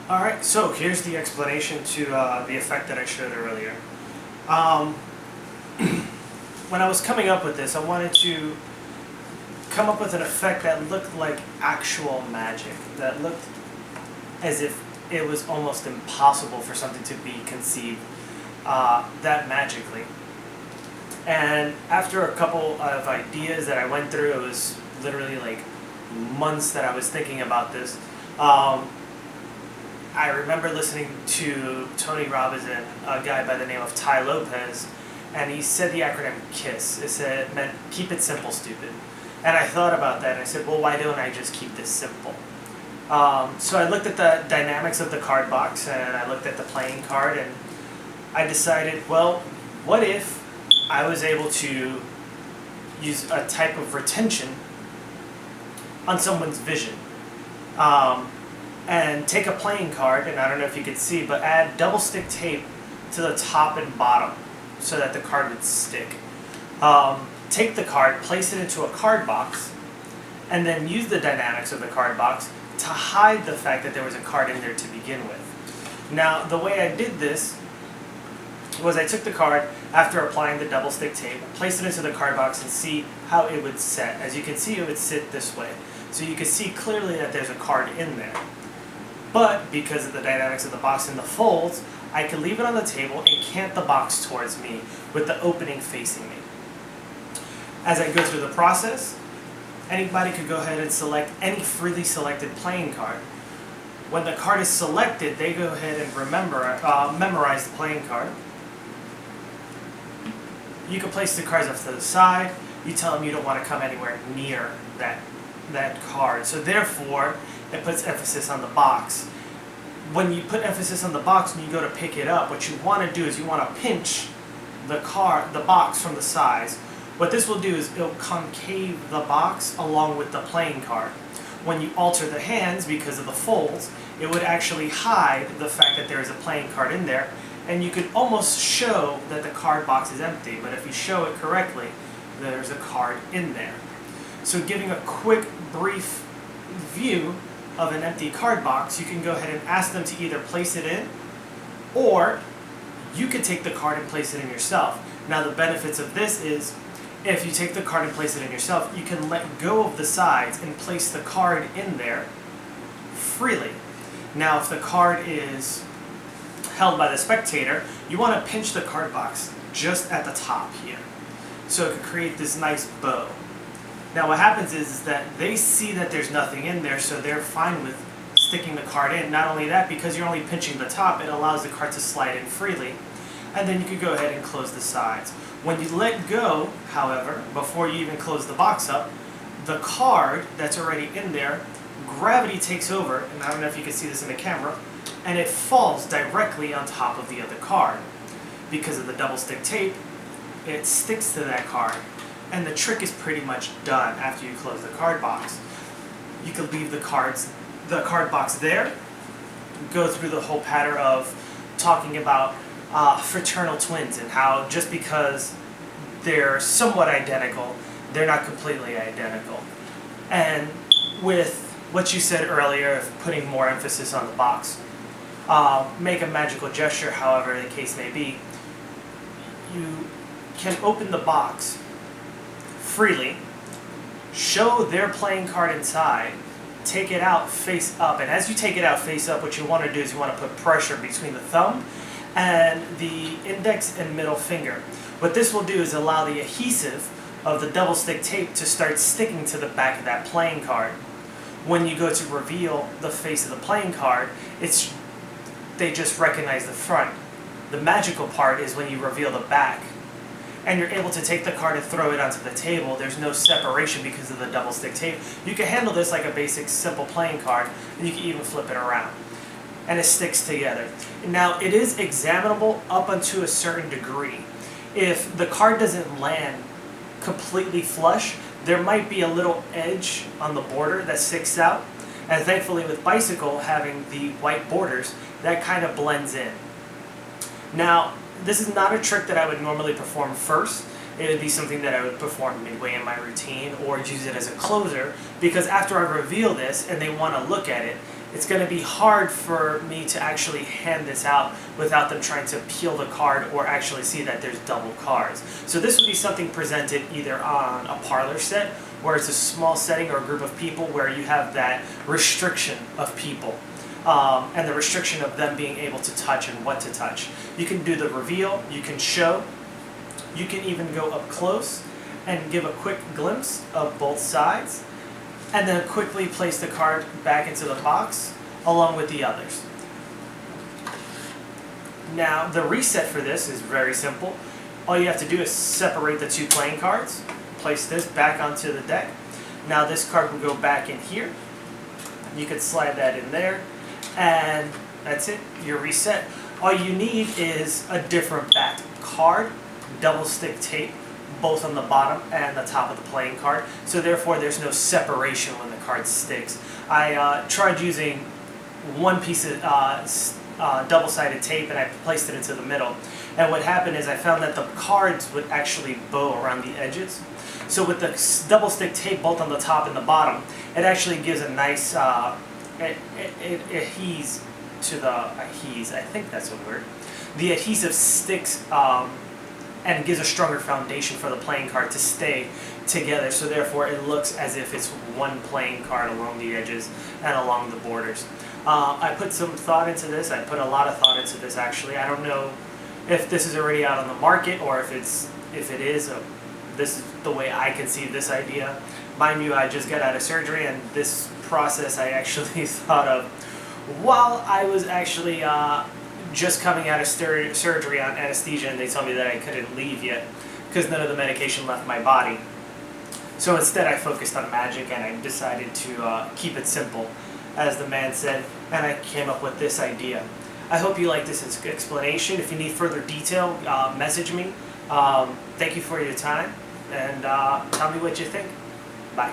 Alright, so here's the explanation to the effect that I showed earlier. Um, when I was coming up with this, I wanted to come up with an effect that looked like actual magic, that looked as if it was almost impossible for something to be conceived that magically. And after a couple of ideas that I went through, it was literally like months that I was thinking about this. I remember listening to Tony Robbins and a guy by the name of Ty Lopez, and he said the acronym KISS. It meant keep it simple, stupid. And I thought about that, and I said, well, why don't I just keep this simple? So I looked at the dynamics of the card box, and I looked at the playing card, and I decided, well, what if I was able to use a type of retention on someone's vision? And take a playing card, and I don't know if you could see, but add double stick tape to the top and bottom so that the card would stick. Take the card, place it into a card box, and then use the dynamics of the card box to hide the fact that there was a card in there to begin with. Now, the way I did this was I took the card after applying the double stick tape, placed it into the card box, and see how it would set. As you can see, it would sit this way. So you can see clearly that there's a card in there. But because of the dynamics of the box and the folds, I can leave it on the table and cant the box towards me with the opening facing me. As I go through the process, anybody could go ahead and select any freely selected playing card. When the card is selected, they go ahead and memorize the playing card. You can place the cards off to the side. You tell them you don't want to come anywhere near that card. So therefore, it puts emphasis on the box. When you put emphasis on the box and you go to pick it up, what you want to do is you want to pinch the box from the sides. What this will do is it'll concave the box along with the playing card. When you alter the hands because of the folds, it would actually hide the fact that there is a playing card in there, and you could almost show that the card box is empty, but if you show it correctly, there's a card in there. So giving a quick, brief view of an empty card box, you can go ahead and ask them to either place it in, or you could take the card and place it in yourself. Now the benefits of this is, if you take the card and place it in yourself, you can let go of the sides and place the card in there freely. Now if the card is held by the spectator, you want to pinch the card box just at the top here, so it can create this nice bow. Now what happens is that they see that there's nothing in there, so they're fine with sticking the card in. Not only that, because you're only pinching the top, it allows the card to slide in freely, and then you can go ahead and close the sides. When you let go, however, before you even close the box up, the card that's already in there, gravity takes over, and I don't know if you can see this in the camera, and it falls directly on top of the other card. Because of the double stick tape, it sticks to that card. And the trick is pretty much done after you close the card box. You could leave the card box there, go through the whole pattern of talking about fraternal twins and how just because they're somewhat identical, they're not completely identical. And with what you said earlier of putting more emphasis on the box, make a magical gesture, however the case may be, you can open the box freely, show their playing card inside, take it out face up, and as you take it out face up, what you want to do is you want to put pressure between the thumb and the index and middle finger. What this will do is allow the adhesive of the double stick tape to start sticking to the back of that playing card. When you go to reveal the face of the playing card, they just recognize the front. The magical part is when you reveal the back, and you're able to take the card and throw it onto the table. There's no separation because of the double stick tape. You can handle this like a basic simple playing card, and you can even flip it around, and it sticks together. Now it is examinable up unto a certain degree. If the card doesn't land completely flush, there might be a little edge on the border that sticks out, and thankfully with Bicycle having the white borders, that kind of blends in. Now, this is not a trick that I would normally perform first. It would be something that I would perform midway in my routine or use it as a closer, because after I reveal this and they want to look at it, it's going to be hard for me to actually hand this out without them trying to peel the card or actually see that there's double cards. So this would be something presented either on a parlor set, where it's a small setting or a group of people where you have that restriction of people. And the restriction of them being able to touch and what to touch. You can do the reveal, you can show, you can even go up close and give a quick glimpse of both sides, and then quickly place the card back into the box along with the others. Now the reset for this is very simple. All you have to do is separate the two playing cards, place this back onto the deck. Now this card will go back in here. You could slide that in there, and that's it, you're reset. All you need is a different back card, double stick tape, both on the bottom and the top of the playing card, so therefore there's no separation when the card sticks. I tried using one piece of double-sided tape, and I placed it into the middle, and what happened is I found that the cards would actually bow around the edges. So with the double stick tape both on the top and the bottom, it actually gives a nice adheses to the I think that's a word. The adhesive sticks and gives a stronger foundation for the playing card to stay together. So therefore, it looks as if it's one playing card along the edges and along the borders. I put some thought into this. I put a lot of thought into this actually. I don't know if this is already out on the market or if it is. This is the way I conceive this idea. Mind you, I just got out of surgery, and this process I actually thought of while I was actually just coming out of surgery on anesthesia, and they told me that I couldn't leave yet because none of the medication left my body. So instead I focused on magic, and I decided to keep it simple, as the man said, and I came up with this idea. I hope you like this explanation. If you need further detail, message me. Thank you for your time, and tell me what you think. Bye.